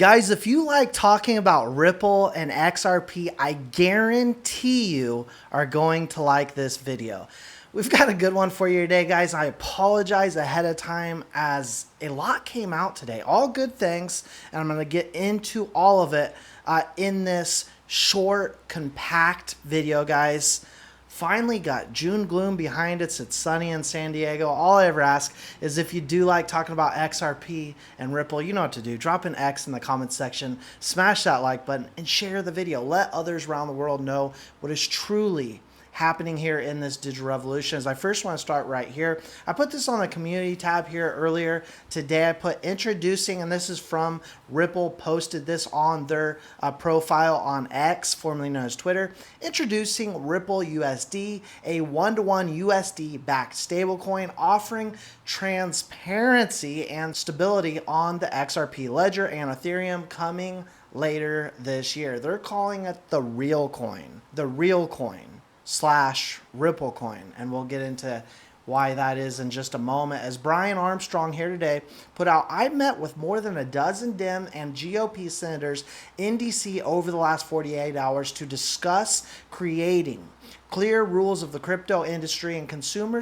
Guys, if you like talking about Ripple and XRP, I guarantee you are going to like this video. We've got a good one for you today, guys. I apologize ahead of time as a lot came out today. All good things, and I'm going to get into all of it in this short, compact video, guys. Finally got June gloom behind us. It's sunny in San Diego. All I ever ask is if you do like talking about XRP and Ripple, you know what to do. Drop an X in the comments section, smash that like button, and share the video. Let others around the world know what is truly happening here in this digital revolution. As I first want to start right here, I put this on the community tab here earlier today. I put introducing, and this is from Ripple, posted this on their profile on X, formerly known as Twitter, introducing Ripple USD, a 1-to-1 USD backed stablecoin offering transparency and stability on the XRP ledger and Ethereum, coming later this year. They're calling it the real coin. The real coin / Ripple coin, and we'll get into why that is in just a moment. As Brian Armstrong here today put out, I met with more than a dozen Dem and GOP senators in DC over the last 48 hours to discuss creating clear rules of the crypto industry and consumer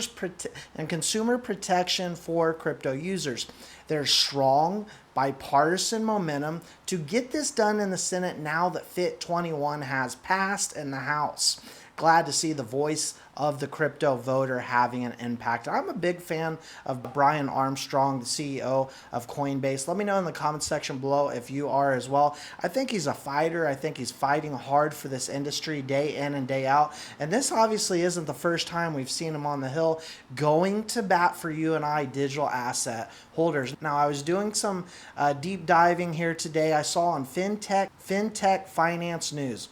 protection for crypto users. There's strong bipartisan momentum to get this done in the Senate now that FIT 21 has passed in the House. Glad to see the voice of the crypto voter having an impact. I'm a big fan of Brian Armstrong, the CEO of Coinbase. Let me know in the comment section below if you are as well. I think he's a fighter. I think he's fighting hard for this industry day in and day out. And this obviously isn't the first time we've seen him on the Hill going to bat for you and I digital asset holders. Now, I was doing some deep diving here today. I saw on FinTech Finance News.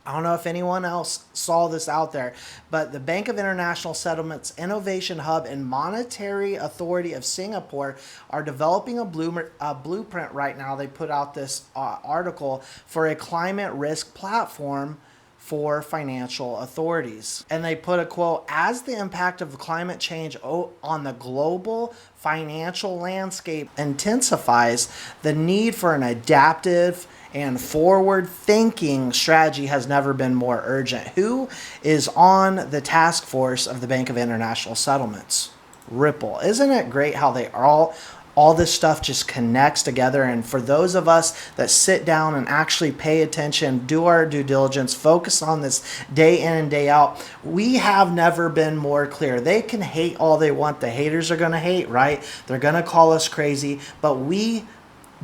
I don't know if anyone else saw this out there, but the Bank of International Settlements Innovation Hub and Monetary Authority of Singapore are developing a blueprint right now. They put out this article for a climate risk platform for financial authorities. And they put a quote, as the impact of climate change on the global financial landscape intensifies, the need for an adaptive and forward-thinking strategy has never been more urgent. Who is on the task force of the Bank of International Settlements? Ripple. Isn't it great how they are all this stuff just connects together? And for those of us that sit down and actually pay attention, do our due diligence, focus on this day in and day out, we have never been more clear. They can hate all they want. The haters are going to hate, right? They're going to call us crazy,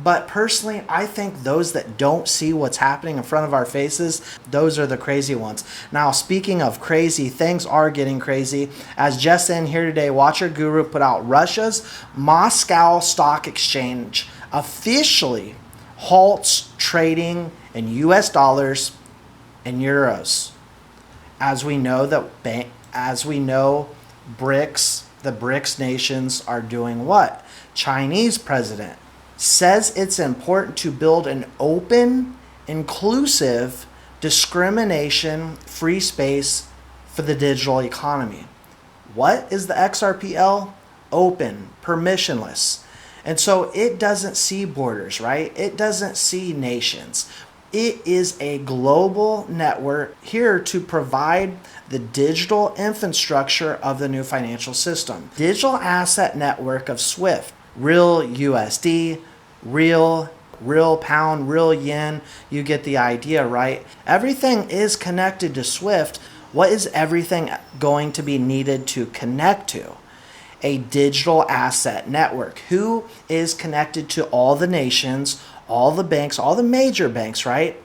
but personally, I think those that don't see what's happening in front of our faces, those are the crazy ones. Now, speaking of crazy, things are getting crazy. As just in here today, Watcher Guru put out Russia's Moscow Stock Exchange officially halts trading in US dollars and euros. As we know, Brics, the Brics nations are doing what? Chinese president says it's important to build an open, inclusive, discrimination-free space for the digital economy. What is the XRPL? Open, permissionless. And so it doesn't see borders, right? It doesn't see nations. It is a global network here to provide the digital infrastructure of the new financial system. Digital asset network of SWIFT, real USD, real pound, real yen. You get the idea, right? Everything is connected to SWIFT. What is everything going to be needed to connect to? A digital asset network. Who is connected to all the nations, all the banks, all the major banks, right?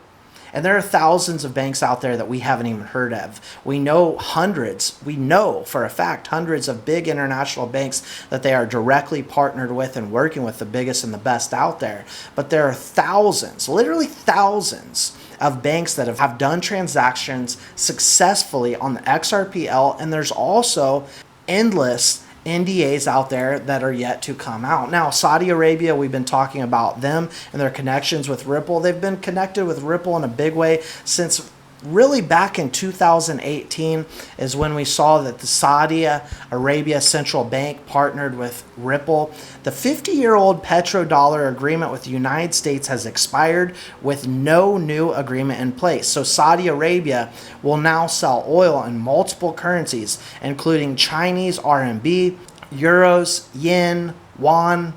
And there are thousands of banks out there that we haven't even heard of. We know for a fact hundreds of big international banks that they are directly partnered with and working with, the biggest and the best out there. But there are thousands, literally thousands of banks that have done transactions successfully on the XRPL, and there's also endless NDAs out there that are yet to come out. Now, Saudi Arabia, we've been talking about them and their connections with Ripple. They've been connected with Ripple in a big way since really back in 2018 is when we saw that the Saudi Arabia Central Bank partnered with Ripple. The 50-year-old petrodollar agreement with the United States has expired with no new agreement in place. So Saudi Arabia will now sell oil in multiple currencies, including Chinese RMB, euros, yen, yuan,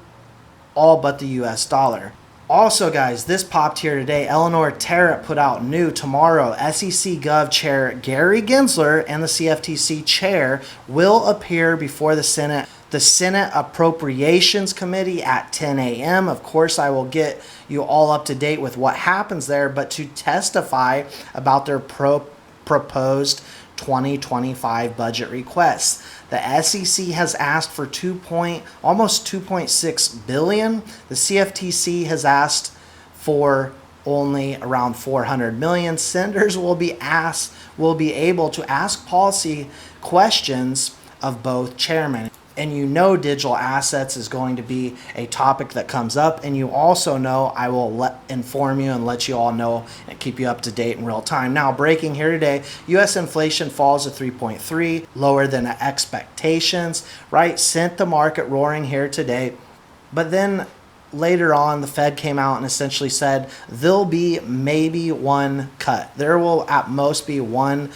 all but the US dollar. Also, guys, this popped here today. Eleanor Terrett put out new tomorrow. SEC Gov Chair Gary Gensler and the CFTC Chair will appear before the Senate Appropriations Committee at 10 a.m. Of course, I will get you all up to date with what happens there, but to testify about their proposed 2025 budget requests. The SEC has asked for almost 2.6 billion. The CFTC has asked for only around 400 million. Senators will be able to ask policy questions of both chairmen. And you know digital assets is going to be a topic that comes up, and you also know I will inform you and let you all know and keep you up to date in real time. Now, breaking here today, U.S. inflation falls to 3.3, lower than expectations, right? Sent the market roaring here today. But then later on, the Fed came out and essentially said there'll be maybe one cut. There will at most be one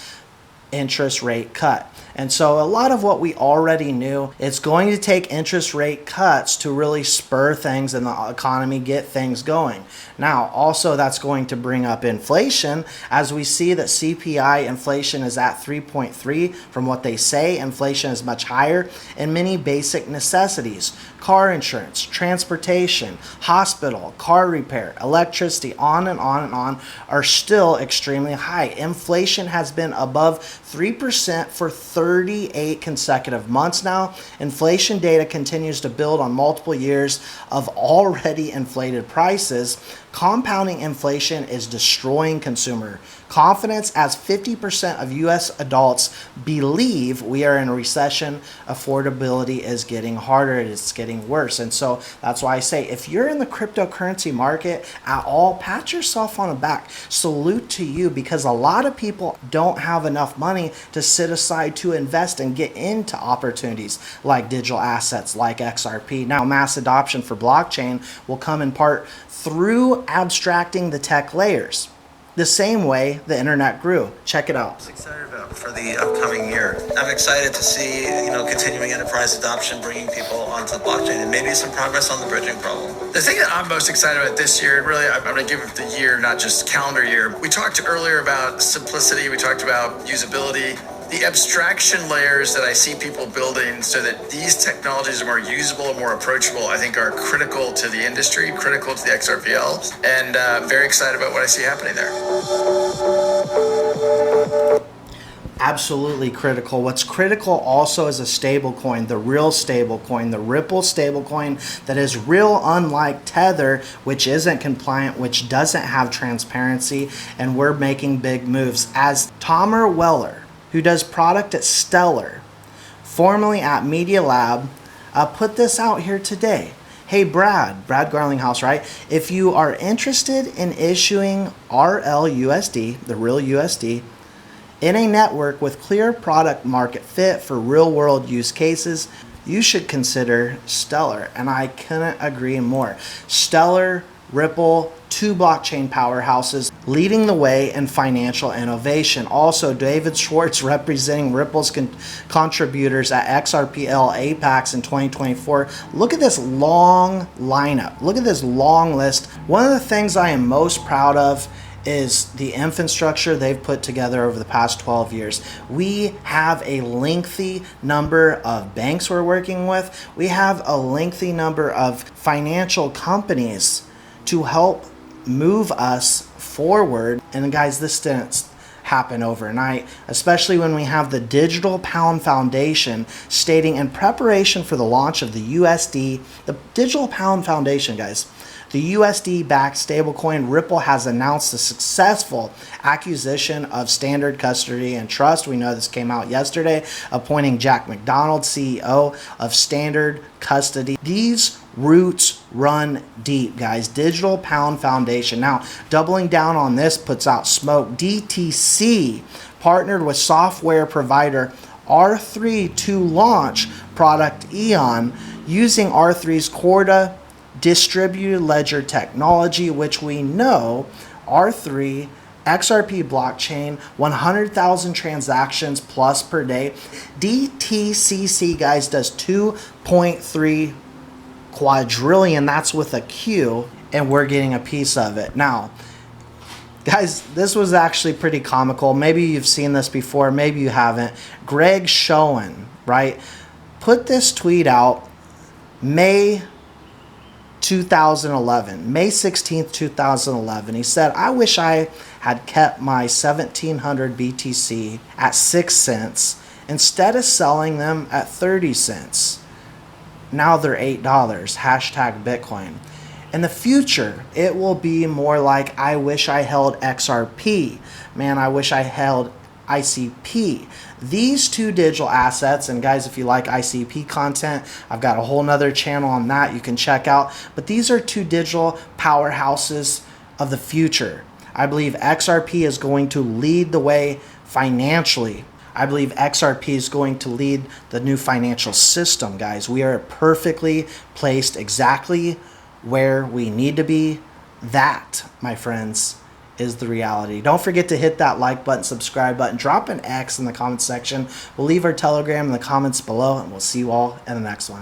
interest rate cut. And so a lot of what we already knew, it's going to take interest rate cuts to really spur things in the economy, get things going. Now, also that's going to bring up inflation, as we see that CPI inflation is at 3.3. From what they say, inflation is much higher in many basic necessities. Car insurance, transportation, hospital, car repair, electricity, on and on and on, are still extremely high. Inflation has been above 3% for 38 consecutive months now. Inflation data continues to build on multiple years of already inflated prices. Compounding inflation is destroying consumer confidence, as 50% of U.S. adults believe we are in a recession. Affordability is getting harder. It's getting worse. And so that's why I say, if you're in the cryptocurrency market at all, pat yourself on the back. Salute to you, because a lot of people don't have enough money to sit aside to invest and get into opportunities like digital assets, like XRP. Now, mass adoption for blockchain will come in part through abstracting the tech layers, the same way the internet grew. Check it out. I'm excited about for the upcoming year. I'm excited to see, continuing enterprise adoption, bringing people onto the blockchain, and maybe some progress on the bridging problem. The thing that I'm most excited about this year, and really I'm going to give it the year, not just calendar year. We talked earlier about simplicity. We talked about usability. The abstraction layers that I see people building so that these technologies are more usable and more approachable, I think are critical to the industry, critical to the XRPL, and very excited about what I see happening there. Absolutely critical. What's critical also is a stablecoin, the real stablecoin, the Ripple stablecoin that is real, unlike Tether, which isn't compliant, which doesn't have transparency, and we're making big moves. As Tomer Weller, who does product at Stellar, formerly at Media Lab, put this out here today. Hey, Brad Garlinghouse, right? If you are interested in issuing RLUSD, the real USD, in a network with clear product market fit for real world use cases, you should consider Stellar. And I couldn't agree more. Stellar, Ripple, two blockchain powerhouses leading the way in financial innovation. Also, David Schwartz representing Ripple's contributors at XRPL APAX in 2024. Look at this long lineup. Look at this long list. One of the things I am most proud of is the infrastructure they've put together over the past 12 years. We have a lengthy number of banks we're working with. We have a lengthy number of financial companies to help move us forward. And guys, this didn't happen overnight, especially when we have the Digital Pound Foundation stating, in preparation for the launch of the USD, the Digital Pound Foundation, guys, the USD-backed stablecoin, Ripple has announced the successful acquisition of Standard Custody and Trust. We know this came out yesterday, appointing Jack McDonald, CEO of Standard Custody. These roots run deep, guys. Digital pound foundation. Now, doubling down on this puts out smoke. DTC partnered with software provider R3 to launch product Eon using R3's Corda distributed ledger technology, which we know R3 XRP blockchain, 100,000 transactions plus per day. DTCC, guys, does 2.3 quadrillion. That's with a Q, and we're getting a piece of it. Now, guys, this was actually pretty comical. Maybe you've seen this before, maybe you haven't. Greg Schoen, right, put this tweet out May 2011, May 16th, 2011. He said, I wish I had kept my 1700 BTC at 6 cents instead of selling them at 30 cents. Now they're $8. Hashtag Bitcoin. In the future, it will be more like, I wish I held XRP. Man, I wish I held ICP. These two digital assets, and guys, if you like ICP content, I've got a whole nother channel on that you can check out. But these are two digital powerhouses of the future. I believe XRP is going to lead the way financially. I believe XRP is going to lead the new financial system, guys. We are perfectly placed exactly where we need to be. That, my friends, is the reality. Don't forget to hit that like button, subscribe button, drop an X in the comment section. We'll leave our Telegram in the comments below, and we'll see you all in the next one.